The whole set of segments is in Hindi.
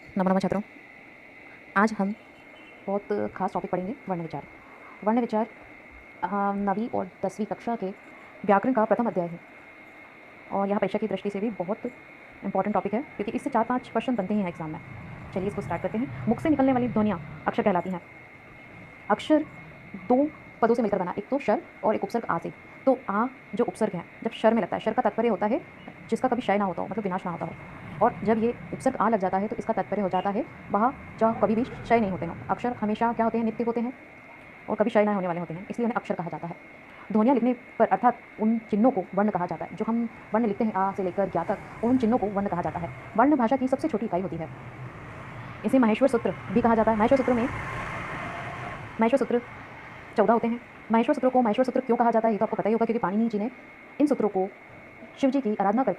नमो छात्रों, आज हम बहुत खास टॉपिक पढ़ेंगे वर्ण विचार। वर्ण विचार 9वीं और 10वीं कक्षा के व्याकरण का प्रथम अध्याय है और यह परीक्षा की दृष्टि से भी बहुत इंपॉर्टेंट टॉपिक है क्योंकि इससे 4-5 क्वेश्चन बनते ही हैं एग्जाम में। चलिए इसको स्टार्ट करते हैं। मुख से निकलने वाली ध्वनियाँ अक्षर कहलाती हैं। अक्षर दो पदों से मिलकर बना, एक तो शर और एक उपसर्ग आ से। तो आ जो उपसर्ग है जब शर में लगता है, शर का तात्पर्य होता है जिसका कभी क्षय ना होता हो, मतलब विनाश ना होता हो, और जब ये उपसर्ग आ लग जाता है तो इसका तात्पर्य हो जाता है वह जो कभी भी क्षय नहीं होते हैं। अक्षर हमेशा क्या होते हैं, नित्य होते हैं और कभी क्षय नहीं होने वाले होते हैं, इसलिए उन्हें अक्षर कहा जाता है। ध्वनियाँ लिखने पर अर्थात उन चिन्हों को वर्ण कहा जाता है। जो हम वर्ण लिखते हैं आ से लेकर ज्ञा तक, उन चिन्हों को वर्ण कहा जाता है। वर्ण भाषा की सबसे छोटी इकाई होती है। इसे महेश्वर सूत्र भी कहा जाता है। महेश्वर सूत्र 14 होते हैं। महेश्वर सूत्रों को महेश्वर सूत्र क्यों कहा जाता है ये तो आपको पता ही होगा, क्योंकि पाणिनि जी ने इन सूत्रों को शिव जी की आराधना कर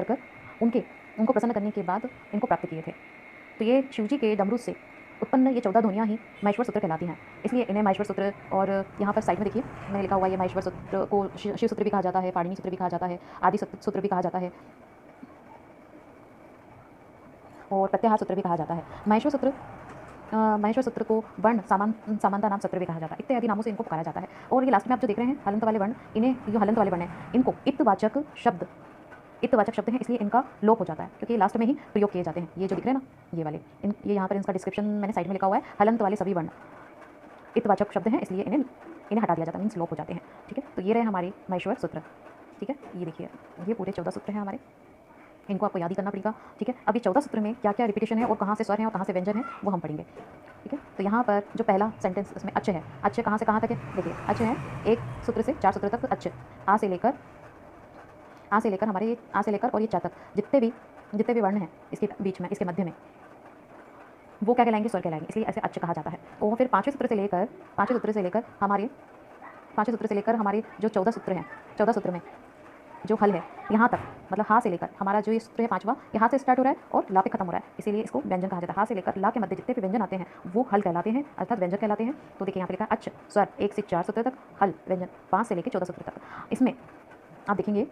कर उनको प्रसन्न करने के बाद इनको प्राप्त किए थे। तो ये शिव जी के डमरू से उत्पन्न ये 14 ध्वनियाँ ही महेश्वर सूत्र कहलाती हैं, इसलिए इन्हें महेश्वर सूत्र। और यहाँ पर साइड में देखिए मैंने लिखा हुआ है, ये महेश्वर सूत्र को शिव सूत्र भी कहा जाता है, पाणिनि सूत्र भी कहा जाता है, आदि सूत्र भी कहा जाता है और प्रत्याहार सूत्र भी कहा जाता है। महेश्वर सूत्र को वर्ण समानता नाम सूत्र भी कहा जाता है। इत्यादि नामों से इनको पुकारा जाता है। और ये लास्ट में आप जो देख रहे हैं हलंत वाले वर्ण, इन्हें जो हलंत वाले वर्ण हैं इनको इत्तवाचक शब्द हैं, इसलिए इनका लोप हो जाता है क्योंकि लास्ट में ही प्रयोग किए जाते हैं। ये जो दिख रहे हैं ना ये वाले, ये यहाँ पर इसका डिस्क्रिप्शन मैंने साइड में लिखा हुआ है, हलंत वाले सभी वर्ण इत्तवाचक शब्द हैं, इसलिए इन्हें हटा दिया जाता है, मीन्स लोप हो जाते हैं। ठीक है, तो ये रहे हमारे महेश्वर सूत्र। ठीक है, ये देखिए ये पूरे 14 सूत्र हैं हमारे, इनको आपको याद ही करना पड़ेगा। ठीक है, अब ये 14 सूत्र में क्या क्या रिपीटेशन है और कहाँ से स्वर है और कहाँ से व्यंजन है वो हम पढ़ेंगे। ठीक है, तो यहाँ पर जो पहला सेंटेंस इसमें अच्छे है, अच्छे कहाँ से कहाँ तक है देखिए, अच्छे हैं 1 सूत्र से 4 सूत्र तक अच्छे, आ से लेकर हमारे आ से लेकर और ये चा तक जितने भी वर्ण हैं इसके बीच में, इसके मध्य में, वो क्या कहलाएंगे, स्वर कहलाएंगे, इसलिए ऐसे अच्छे कहा जाता है। और फिर पाँचवें सूत्र से लेकर हमारे जो 14 सूत्र हैं, 14 सूत्र में जो हल है यहाँ तक, मतलब हा से लेकर हमारा जो ये सूत्र है पांचवा, यहाँ से स्टार्ट हो रहा है और ला पे खत्म हो रहा है, इसीलिए इसको व्यंजन कहा जाता है। हा से लेकर ला के मध्य जितने भी व्यंजन आते हैं वो हल कहलाते हैं, अर्थात व्यंजन कहलाते हैं। तो देखिए यहाँ पे लिखा है अच्छ स्वर 1 से 4 सूत्र तक, हल व्यंजन 5 से लेकर 14 सूत्र तक। इसमें आप देखेंगे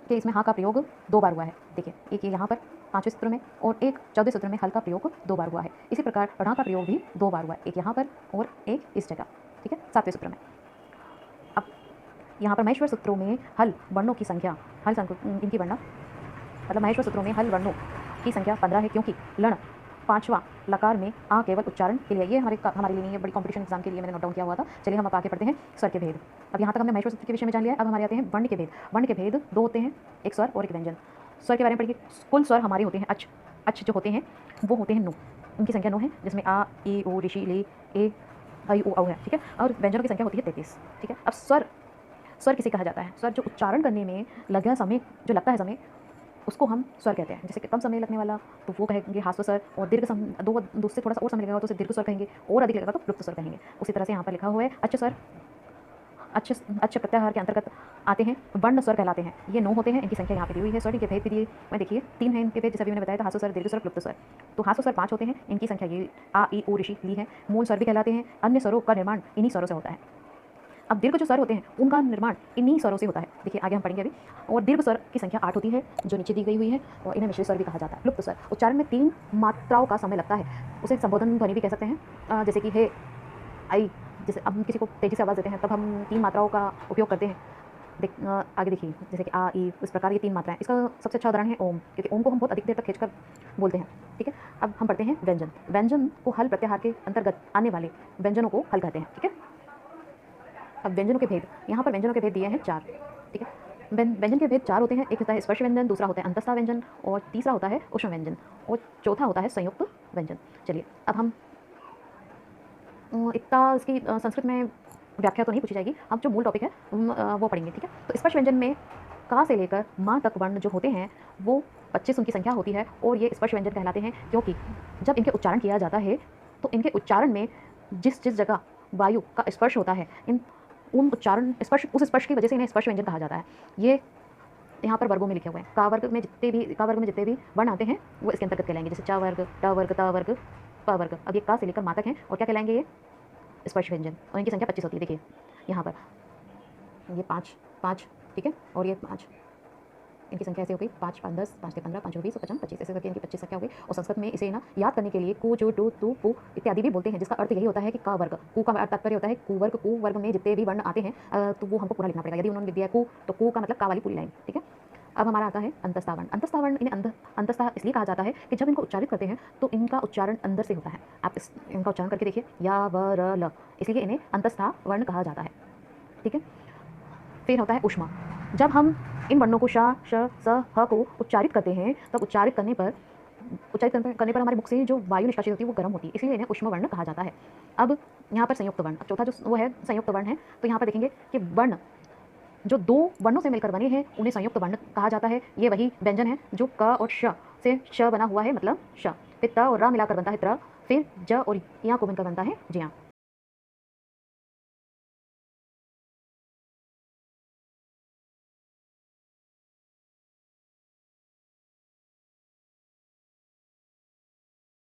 कि इसमें हा का प्रयोग 2 बार हुआ है। देखिए एक यहाँ पर 5वें सूत्र में और एक 14वें सूत्र में हल का प्रयोग 2 बार हुआ है। इसी प्रकार ढ़ का प्रयोग भी 2 बार हुआ है, एक यहाँ पर और एक इस जगह। ठीक है, 7वें सूत्र में। अब यहाँ पर महेश्वर सूत्रों में हल वर्णों की संख्या, इनकी वर्णा मतलब महेश्वर सूत्रों में हल वर्णों की संख्या 15 है, क्योंकि लण 5वां लकार में आ केवल उच्चारण के लिए। ये हमारे लिए नहीं है, बड़ी कॉम्पिटिशन एग्जाम के लिए मैंने नोट डाउन किया हुआ था। चलिए हम अब आगे पढ़ते हैं स्वर के भेद। अब यहाँ तक हमने महेश्वर सूत्र के विषय में जान लिया है, अब हमारे आते हैं वर्ण के भेद। वर्ण के भेद 2 होते हैं, एक स्वर और एक व्यंजन। स्वर के बारे में पढ़िए। कुल स्वर हमारे होते हैं अच्छ जो होते हैं वो होते हैं 9, उनकी संख्या 9 है, जिसमें आ ई उ ऋषि ली ए आई उ औ है। ठीक है, और व्यंजनों की संख्या होती है 33। ठीक है, अब स्वर किसे कहा जाता है, स्वर जो उच्चारण करने में लगता है समय उसको हम स्वर कहते हैं। जैसे कि कम समय लगने वाला तो वो कहेंगे ह्रस्व स्वर, और दीर्घ दो से थोड़ा सा और समय लगेगा तो उसे दीर्घ स्वर कहेंगे, और अधिक लगेगा तो प्लुप्त स्वर कहेंगे। उसी तरह से यहाँ पर लिखा हुआ है अच्छे स्वर अच्छे प्रत्याहार के अंतर्गत आते हैं, वर्ण स्वर कहलाते हैं। ये 9 होते हैं, इनकी संख्या यहाँ पे दी हुई है। स्वर के भेद भी दिए मैं देखिए 3 है इनके भेद, जैसे अभी मैंने बताया था, ह्रस्व स्वर, दीर्घ स्वर, प्लुप्त स्वर। तो ह्रस्व स्वर 5 होते हैं, इनकी संख्या ये आ ई उ ऋषि ली है, मूल स्वर भी कहलाते हैं। अन्य स्वरों का निर्माण इन्हीं स्वरों से होता है। अब दीर्घ जो स्वर होते हैं उनका निर्माण इन्हीं स्वरों से होता है, देखिए आगे हम पढ़ेंगे अभी। और दीर्घ स्वर की संख्या 8 होती है जो नीचे दी गई हुई है, और इन्हें मिश्रित स्वर भी कहा जाता है। प्लुप्त स्वर उच्चारण में 3 मात्राओं का समय लगता है, उसे संबोधन ध्वनि भी कह सकते हैं। जैसे कि हे आई, जैसे अब हम किसी को तेजी से आवाज़ देते हैं तब हम 3 मात्राओं का उपयोग करते हैं। आगे देखिए जैसे कि आ ई, इस प्रकार ये 3 मात्राएं। इसका सबसे अच्छा उदाहरण है ओम, क्योंकि ओम को हम बहुत अधिक देर तक खींचकर बोलते हैं। ठीक है, अब हम पढ़ते हैं व्यंजन। व्यंजन को हल प्रत्याहार के अंतर्गत आने वाले व्यंजनों को हल कहते हैं। ठीक है, अब व्यंजनों के भेद, यहाँ पर व्यंजनों के भेद दिए हैं 4। ठीक है, व्यंजन के भेद 4 होते हैं। एक होता है स्पर्श व्यंजन, दूसरा होता है अंतस्था व्यंजन, और तीसरा होता है उष्ण व्यंजन, और चौथा होता है संयुक्त व्यंजन। चलिए अब हम इतना इसकी संस्कृत में व्याख्या तो नहीं पूछी जाएगी, हम जो मूल टॉपिक है वो पढ़ेंगे। ठीक है, तो स्पर्श व्यंजन में का से लेकर माँ तक वर्ण जो होते हैं वो 25 उनकी संख्या होती है, और ये स्पर्श व्यंजन कहलाते हैं क्योंकि जब इनके उच्चारण किया जाता है तो इनके उच्चारण में जिस जगह वायु का स्पर्श होता है, उस स्पर्श की वजह से इन्हें स्पर्श व्यंजन कहा जाता है। ये यहाँ पर वर्गों में लिखे हुए हैं। का वर्ग में जितने भी वर्ण आते हैं वो इसके अंतर्गत कहलाएंगे, जैसे च वर्ग, ट वर्ग, त वर्ग, प वर्ग। अब ये का से लेकर मातक हैं और क्या कहलाएंगे, ये स्पर्श व्यंजन, और इनकी संख्या 25 होती है। देखिए यहाँ पर ये 5 5, ठीक है, और ये 5, इनकी संख्या ऐसे हो गई 5 5 10 5 से 15 5 20 और 50 25 ऐसे करके इनकी 25 संख्या हो गई। और संस्कृत में इसे ना याद करने के लिए कु चु टू तू पू इत्यादि भी बोलते हैं, जिसका अर्थ यही होता है कि का वर्ग। कु का तात्पर्य होता है कुवर्ग। कुवर्ग में जितने भी वर्ण आते हैं तो वो हमको पूरा लिखना पड़ेगा। यदि उन्होंने लिख दिया कु तो कु का मतलब का वाली पूरी लाइन, ठीक है। अब हमारा आता है अंतस्था वर्ण। अंतस्था वर्ण इन्हें अंतस्था इसलिए कहा जाता है कि जब इनको उच्चारित करते हैं तो इनका उच्चारण अंदर से होता है। आप इनका उच्चारण करके देखिए, या व र ल, इसलिए इन्हें अंतस्था वर्ण कहा जाता है, ठीक है। फिर होता है ऊष्मा। जब हम इन वर्णों को श श स ह को उच्चारित करते हैं तब उच्चारित करने पर हमारे मुख से जो वायु निष्कासित होती है वो गर्म होती है, इसलिए इन्हें ऊष्मा वर्ण कहा जाता है। अब यहाँ पर संयुक्त वर्ण, अब चौथा जो वो है संयुक्त वर्ण है, तो यहाँ पर देखेंगे कि वर्ण जो दो वर्णों से मिलकर बने हैं उन्हें संयुक्त वर्ण कहा जाता है। ये वही व्यंजन है जो क और श से श बना हुआ है, मतलब श। फिर त और र मिलाकर बनता है त्र, फिर ज और या को मिलकर बनता है ज्या।